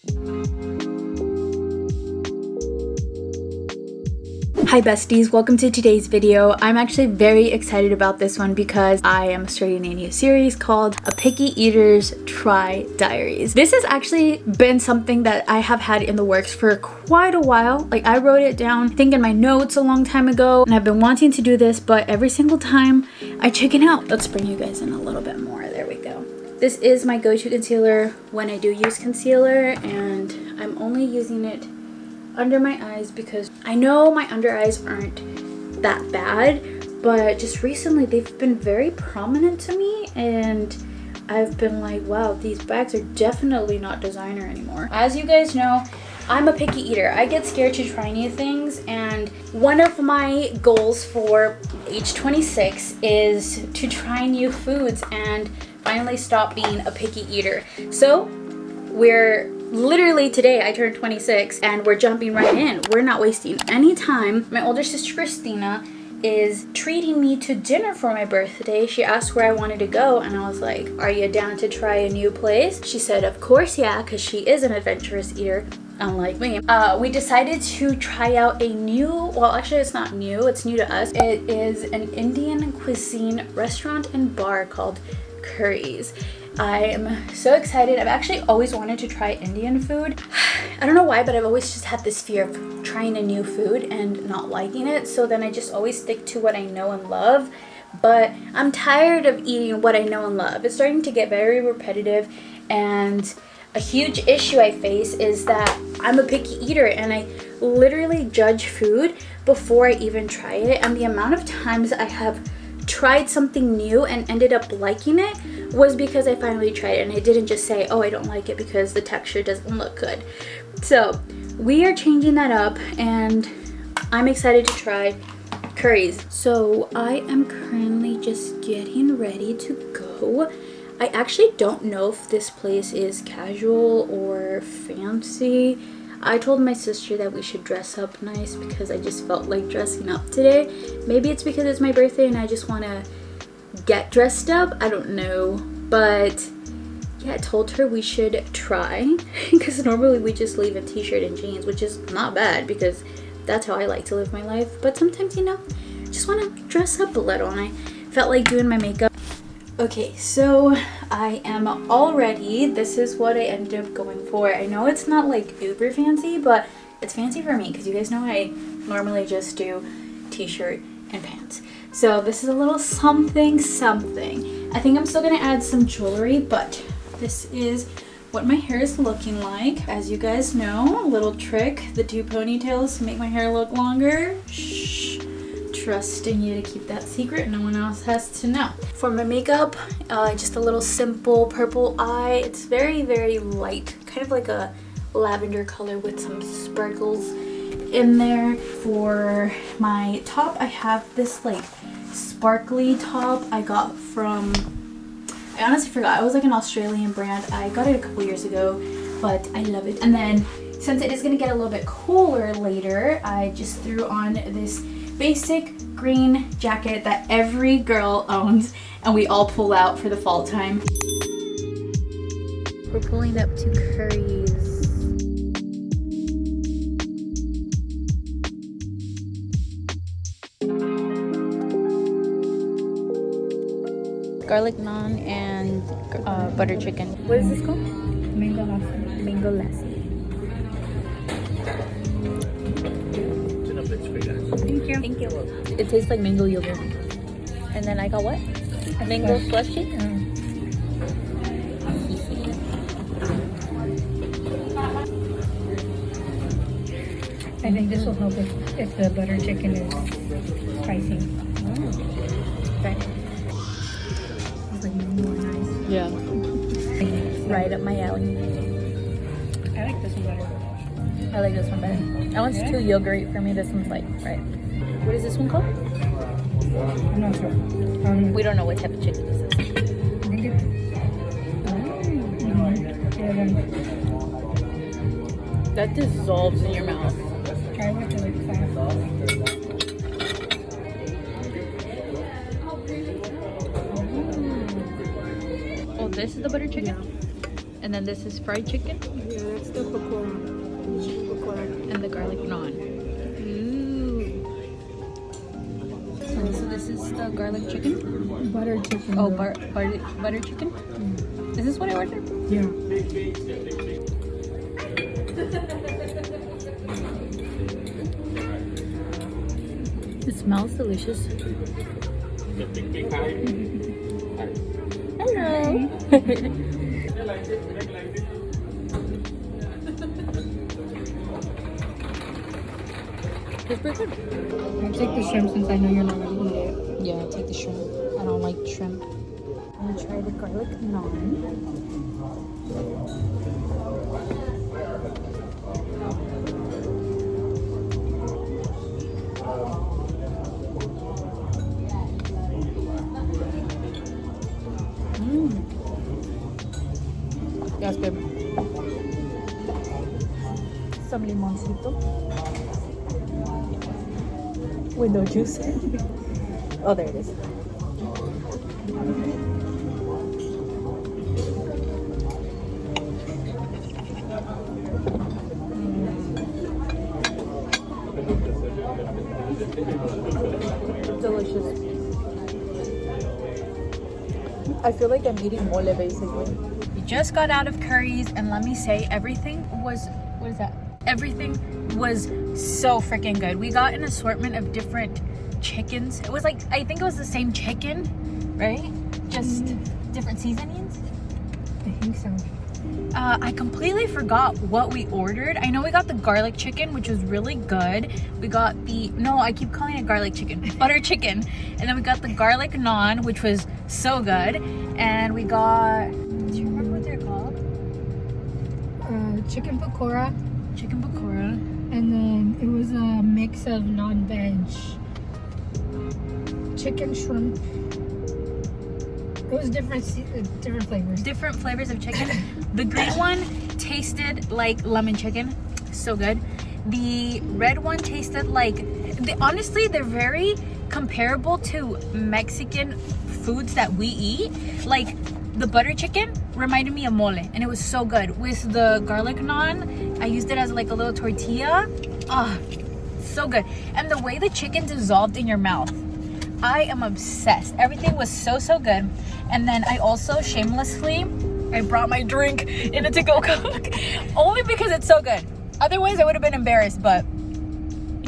Hi besties, welcome to today's video. I'm actually very excited about this one because I am starting a new series called A Picky Eater's Try Diaries. This has actually been something that I have had in the works for quite a while. Like, I wrote it down, I think in my notes a long time ago, and I've been wanting to do this, but every single time I chicken out. Let's bring you guys in a little bit more. There we go. This is my go-to concealer when I do use concealer, and I'm only using it under my eyes because I know my under eyes aren't that bad, but just recently they've been very prominent to me, and I've been like, wow, these bags are definitely not designer anymore. As you guys know, I'm a picky eater. I get scared to try new things, and one of my goals for age 26 is to try new foods and finally stop being a picky eater. So we're literally today I turned 26 and we're jumping right in. We're not wasting any time. My older sister Christina is treating me to dinner for my birthday. She asked where I wanted to go, and I was like, are you down to try a new place? She said, of course, yeah, because she is an adventurous eater, unlike me. We decided to try out a new, well, actually it's not new, it's new to us. It is an Indian cuisine restaurant and bar called Curry's. I'm so excited. I've actually always wanted to try Indian food. I don't know why, but I've always just had this fear of trying a new food and not liking it. So then I just always stick to what I know and love. But I'm tired of eating what I know and love. It's starting to get very repetitive, and a huge issue I face is that I'm a picky eater and I literally judge food before I even try it. And the amount of times I have tried something new and ended up liking it was because I finally tried it, and I didn't just say, oh, I don't like it because the texture doesn't look good. So we are changing that up, and I'm excited to try Curry's. So I am currently just getting ready to go. I actually don't know if this place is casual or fancy. I told my sister that we should dress up nice because I just felt like dressing up today. Maybe it's because it's my birthday and I just want to get dressed up. I don't know. But yeah, I told her we should try because normally we just leave in t-shirt and jeans, which is not bad because that's how I like to live my life. But sometimes, you know, I just want to dress up a little, and I felt like doing my makeup. Okay, so I am all ready. This is what I ended up going for. I know it's not like uber fancy, but it's fancy for me because you guys know I normally just do t-shirt and pants. So this is a little something something. I think I'm still gonna add some jewelry, but this is what my hair is looking like. As you guys know, a little trick, the two ponytails to make my hair look longer. Shh. Trusting you to keep that secret, no one else has to know. For my makeup, just a little simple purple eye. It's very, very light, kind of like a lavender color with some sparkles in there. For my top, I have this like sparkly top I got from, I honestly forgot, it was like an Australian brand. I got it a couple years ago, but I love it. And then since it is going to get a little bit cooler later, I just threw on this basic green jacket that every girl owns and we all pull out for the fall time. We're pulling up to Curry's. Garlic naan and butter chicken. What is this called? Mango lassi. Mango lassi. Thank you. Thank you. It tastes like mango yogurt. And then I got what? A mango slushy? I think this will help if the butter chicken is spicy. Okay. It's like mango and ice. Yeah. Right up my alley. I like this one better. I like this one better. That one's too yogurt for me. This one's like, right. What is this one called? I'm not sure. We don't know what type of chicken this is. I think it's... That dissolves in your mouth. Try it to like fast. Oh, this is the butter chicken? And then this is fried chicken. Yeah, that's the pakora. And the garlic naan. Ooh. So this is the garlic chicken? Butter chicken. Oh, butter chicken? Mm. Is this what I ordered? Yeah. It smells delicious. Hello. It's pretty good. I'll take the shrimp since I know you're not gonna eat it. Yeah, take the shrimp. I don't like shrimp. I'm gonna try the garlic naan. That's good. Some limoncito. With no juice. Oh, there it is. Delicious. I feel like I'm eating mole basically. We just got out of Curry's, and let me say, everything was, what is that? Everything was so freaking good. We got an assortment of different chickens. It was like, I think it was the same chicken, right? Just different seasonings. I think so. I completely forgot what we ordered. I know we got the garlic chicken, which was really good. We got I keep calling it garlic chicken, butter chicken. And then we got the garlic naan, which was so good. And we got, do you remember what they're called? Chicken pakora. Chicken pakora. And then it was a mix of non-veg. Chicken, shrimp. It was different flavors. Different flavors of chicken. The green one tasted like lemon chicken. So good. The red one tasted like, honestly, they're very comparable to Mexican foods that we eat. Like the butter chicken reminded me of mole, and it was so good. With the garlic naan, I used it as like a little tortilla. Ah, so good. And the way the chicken dissolved in your mouth, I am obsessed. Everything was so good. And then I also shamelessly, I brought my drink in a to-go Coke only because it's so good. Otherwise I would have been embarrassed, but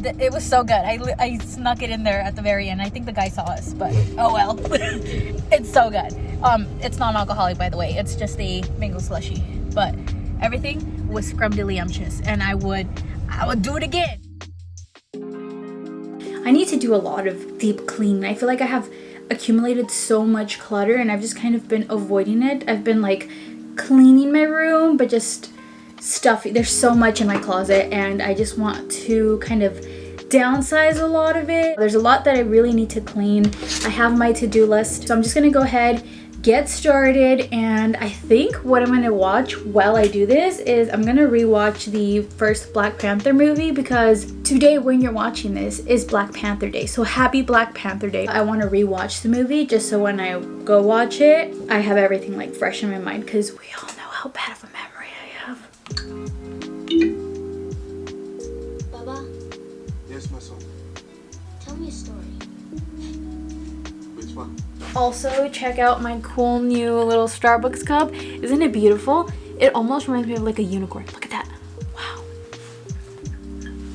it was so good. I snuck it in there at the very end. I think the guy saw us, but oh well. It's so good. It's non-alcoholic, by the way. It's just a mango slushy, but everything was scrumdiddlyumptious, and I would do it again. I need to do a lot of deep cleaning. I feel like I have accumulated so much clutter, and I've just kind of been avoiding it. I've been like cleaning my room, but just stuffy. There's so much in my closet, and I just want to kind of downsize a lot of it. There's a lot that I really need to clean. I have my to-do list, so I'm just gonna go ahead, get started. And I think what I'm gonna watch while I do this is I'm gonna rewatch the first Black Panther movie, because today when you're watching this is Black Panther Day. So happy Black Panther Day. I want to rewatch the movie just so when I go watch it, I have everything like fresh in my mind, because we all know how bad of a memory I have. Baba, Yes, my son. tell me a story. Which one? Also, check out my cool new little Starbucks cup. Isn't it beautiful? It almost reminds me of like a unicorn. Look at that. Wow.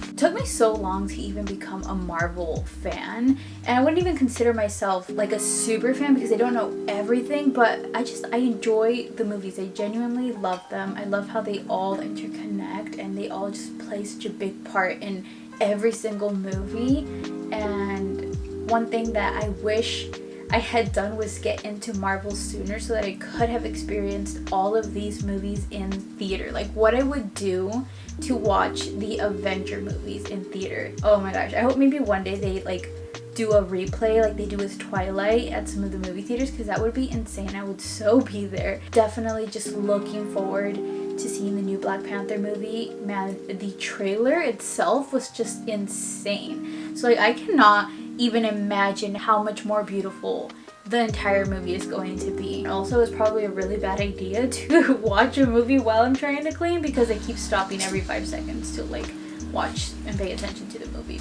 It took me so long to even become a Marvel fan, and I wouldn't even consider myself like a super fan because I don't know everything, but I enjoy the movies. I genuinely love them. I love how they all interconnect, and they all just play such a big part in every single movie. And one thing that I wish I had done was get into Marvel sooner so that I could have experienced all of these movies in theater. Like what I would do to watch the Avenger movies in theater. Oh my gosh, I hope maybe one day they like do a replay like they do with Twilight at some of the movie theaters, because that would be insane. I would so be there. Definitely just looking forward to seeing the new Black Panther movie. Man, the trailer itself was just insane. So like I cannot even imagine how much more beautiful the entire movie is going to be. Also, it's probably a really bad idea to watch a movie while I'm trying to clean because I keep stopping every 5 seconds to like watch and pay attention to the movie.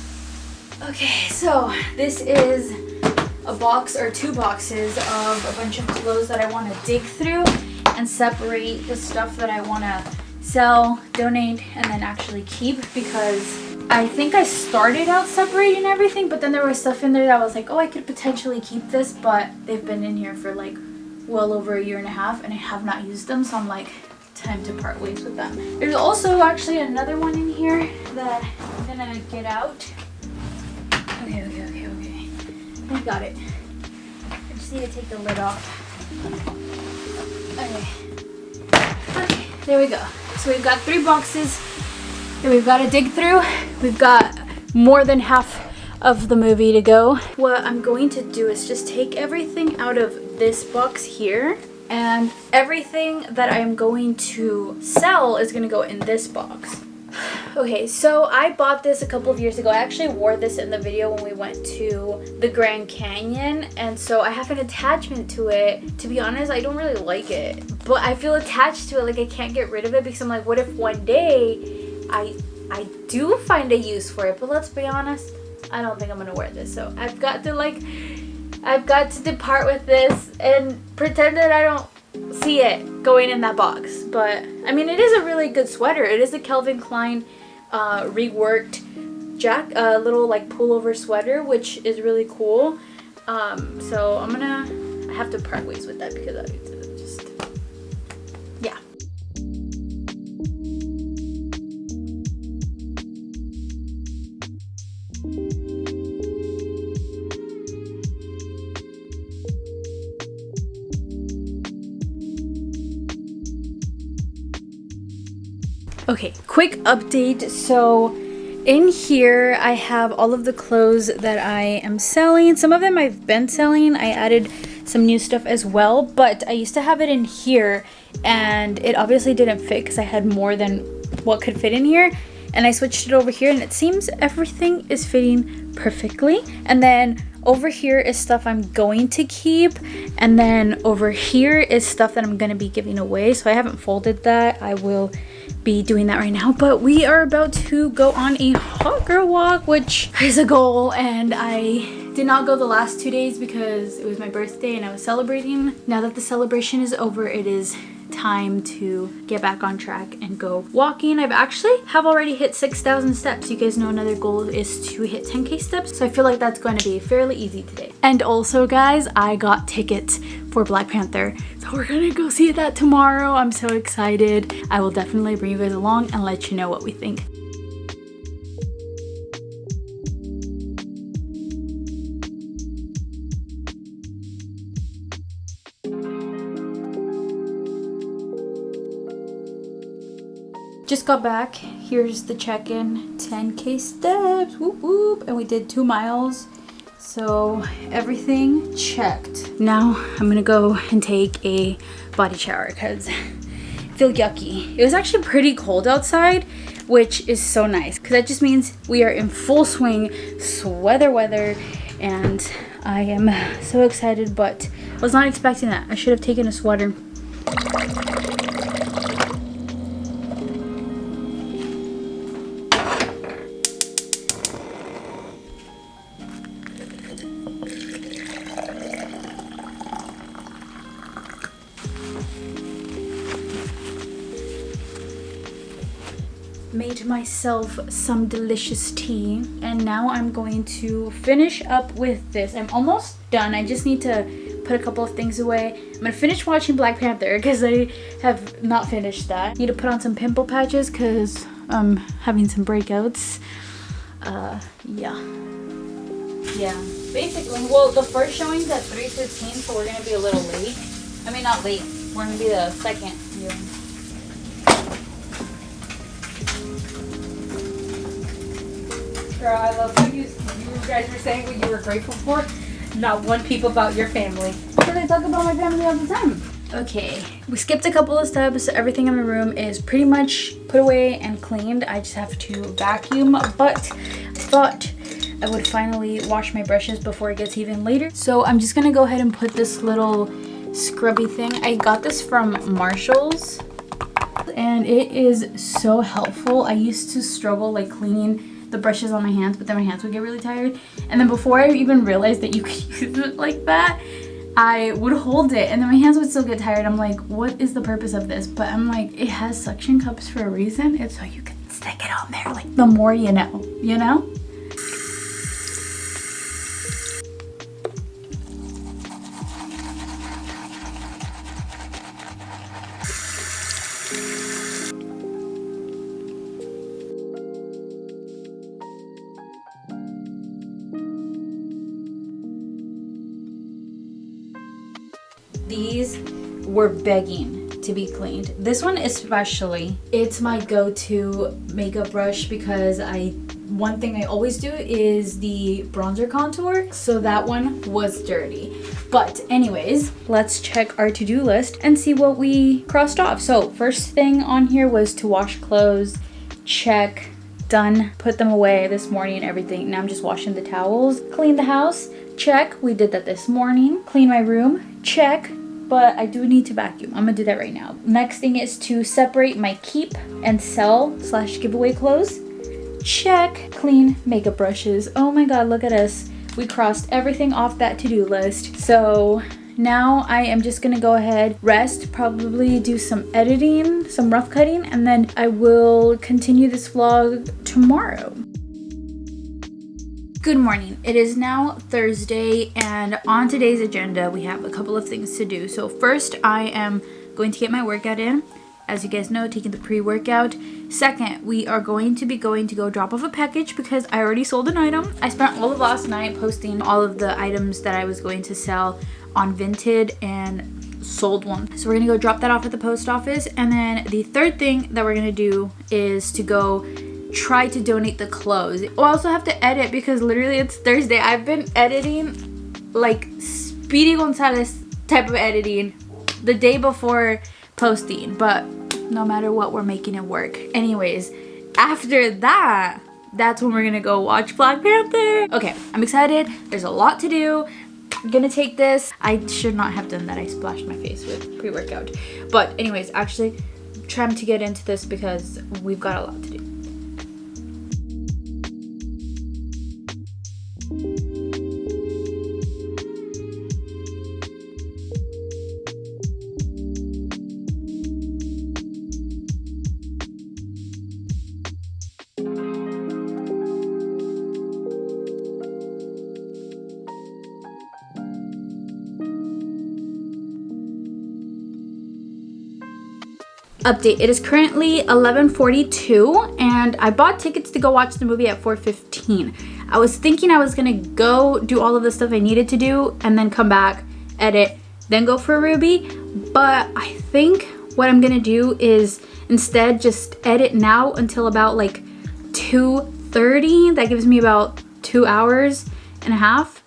Okay, so this is a box or 2 boxes of a bunch of clothes that I want to dig through and separate the stuff that I want to sell, donate, and then actually keep, because I think I started out separating everything, but then there was stuff in there that I was like, oh, I could potentially keep this, but they've been in here for like well over 1.5 years and I have not used them, so I'm like, time to part ways with them. There's also actually another one in here that I'm gonna get out. Okay. I got it. I just need to take the lid off. Okay, there we go. So we've got 3 boxes that we've got to dig through. We've got more than half of the movie to go. What I'm going to do is just take everything out of this box here, and everything that I'm going to sell is going to go in this box. Okay, so I bought this a couple of years ago. I actually wore this in the video when we went to the Grand Canyon, and so I have an attachment to it. To be honest, I don't really like it, but I feel attached to it, like I can't get rid of it, because I'm like, what if one day I do find a use for it? But let's be honest, I don't think I'm gonna wear this, so I've got to depart with this and pretend that I don't see it going in that box. But I mean, it is a really good sweater. It is a Calvin Klein reworked little like pullover sweater, which is really cool. So I have to part ways with that because I just, yeah. Okay, quick update. So in here I have all of the clothes that I am selling. Some of them I've been selling. I added some new stuff as well, but I used to have it in here and it obviously didn't fit because I had more than what could fit in here, and I switched it over here and it seems everything is fitting perfectly. And then over here is stuff I'm going to keep, and then over here is stuff that I'm going to be giving away. So I haven't folded that. I will be doing that right now, but we are about to go on a hot girl walk, which is a goal, and I did not go the last 2 days because it was my birthday and I was celebrating. Now that the celebration is over, it is time to get back on track and go walking. I've actually have already hit 6,000 steps. You guys know another goal is to hit 10k steps, so I feel like that's going to be fairly easy today. And also guys, I got tickets for Black Panther, so we're gonna go see that tomorrow. I'm so excited. I will definitely bring you guys along and let you know what we think. Just got back. Here's the check-in. 10k steps, whoop whoop, and we did 2 miles. So everything checked. Now I'm gonna go and take a body shower because I feel yucky. It was actually pretty cold outside, which is so nice because that just means we are in full swing sweater weather, and I am so excited, but I was not expecting that. I should have taken a sweater. Made myself some delicious tea, and now I'm going to finish up with this. I'm almost done. I just need to put a couple of things away. I'm gonna finish watching Black Panther because I have not finished that. Need to put on some pimple patches because I'm having some breakouts. Yeah, basically. Well, the first showing's at 3:15, so we're gonna be a little late. I mean, not late, we're gonna be the second viewing. Girl, I love what you guys were saying what you were grateful for. Not one peep about your family. Because I talk about my family all the time. Okay, we skipped a couple of steps. Everything in my room is pretty much put away and cleaned. I just have to vacuum, but I thought I would finally wash my brushes before it gets even later. So I'm just gonna go ahead and put this little scrubby thing. I got this from Marshall's and it is so helpful. I used to struggle like cleaning the brushes on my hands, but then my hands would get really tired. And then before I even realized that you could use it like that, I would hold it and then my hands would still get tired. I'm like, what is the purpose of this? But I'm like, it has suction cups for a reason. It's so you can stick it on there. Like, the more you know, you know? These were begging to be cleaned. This one especially, it's my go-to makeup brush because one thing I always do is the bronzer contour, so that one was dirty. But anyways, let's check our to-do list and see what we crossed off. So first thing on here was to wash clothes. Check, done. Put them away this morning and everything. Now I'm just washing the towels. Clean the house. Check, we did that this morning. Clean my room. Check, but I do need to vacuum. I'm gonna do that right now. Next thing is to separate my keep and sell / giveaway clothes. Check. Clean makeup brushes. Oh my god, look at us. We crossed everything off that to-do list. So now I am just gonna go ahead, rest, probably do some editing, some rough cutting, and then I will continue this vlog tomorrow. Good morning. It is now Thursday, and on today's agenda we have a couple of things to do. So first, I am going to get my workout in. As you guys know, taking the pre-workout. Second, we are going to go drop off a package because I already sold an item. I spent all of last night posting all of the items that I was going to sell on Vinted and sold one. So we're gonna go drop that off at the post office. And then the third thing that we're gonna do is to go try to donate the clothes. We'll also have to edit because literally it's Thursday. I've been editing like Speedy Gonzalez type of editing the day before posting, but no matter what, we're making it work. Anyways, after that, that's when we're gonna go watch Black Panther. Okay, I'm excited. There's a lot to do. I'm gonna take this. I should not have done that. I splashed my face with pre-workout. But anyways, actually, trying to get into this because we've got a lot to do. Update, it is currently 11:42 and I bought tickets to go watch the movie at 4:15. I was thinking I was gonna go do all of the stuff I needed to do and then come back, edit, then go for Ruby, but I think what I'm gonna do is instead just edit now until about like 2:30. That gives me about 2 hours and a half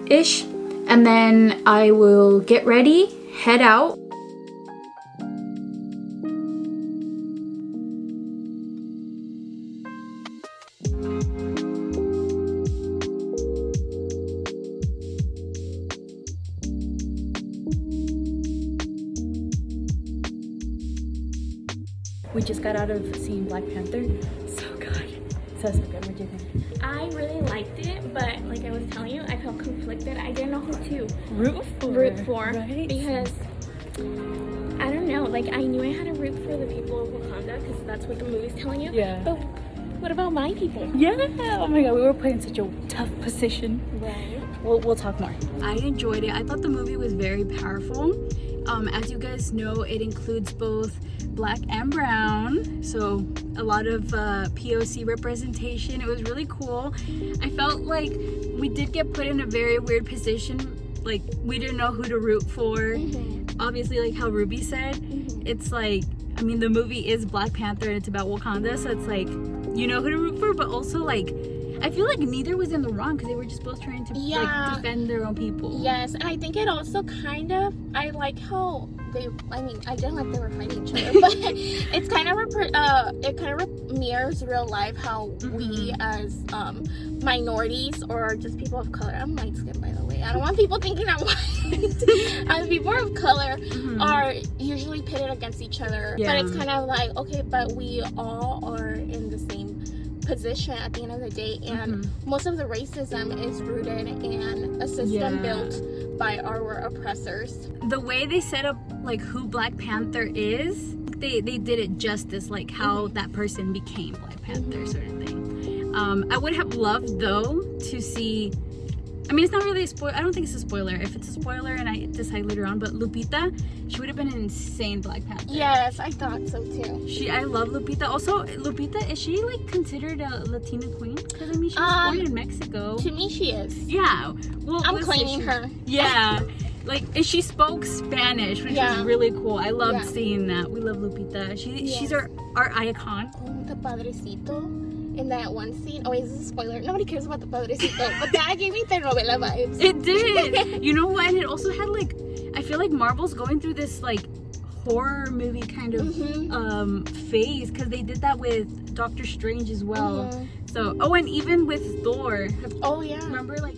ish, and then I will get ready, head out. We just got out of seeing Black Panther. So good. So good. What do you think? I really liked it, but like I was telling you, I felt conflicted. I didn't know who to root for, right? Because I don't know, like I knew I had to root for the people of Wakanda because that's what the movie's telling you. Yeah. But what about my people? Yeah. Oh my god, we were put in such a tough position. Right. We'll talk more. I enjoyed it. I thought the movie was very powerful. As you guys know, it includes both black and brown, so a lot of POC representation. It was really cool. I felt like we did get put in a very weird position, like we didn't know who to root for. Mm-hmm. Obviously, like how Ruby said, it's like, I mean, the movie is Black Panther and it's about Wakanda, so it's like you know who to root for, but also like I feel like neither was in the wrong because they were just both trying to like defend their own people. Yes, and I think it also kind of, I like how they, I mean, I didn't like they were fighting each other, but it's kind of it kind of mirrors real life how we as minorities or just people of color, I'm light skinned by the way, I don't want people thinking I'm white, as people of color are usually pitted against each other, but it's kind of like, okay, but we all are in the same position at the end of the day, and most of the racism is rooted in a system built by our oppressors. The way they set up like who Black Panther is, they did it justice, like how that person became Black Panther sort of thing. I would have loved though to see, I mean, it's not really a spoiler. I don't think it's a spoiler. If it's a spoiler and I decide later on, but Lupita, she would have been an insane Black Panther. Yes, I thought so too. I love Lupita. Also, Lupita, is she like considered a Latina queen? Because I mean, she was born in Mexico. To me, she is. Yeah. Well, I'm claiming her. Yeah. Like, and she spoke Spanish, which was really cool. I loved seeing that. We love Lupita. She's our icon. The Padrecito. In that one scene, oh, is this a spoiler? Nobody cares about the Padrecito, but that gave me telenovela vibes. It did. You know what? And it also had like, I feel like Marvel's going through this like horror movie kind of phase, because they did that with Doctor Strange as well. So, oh, and even with Thor. Oh yeah. Remember like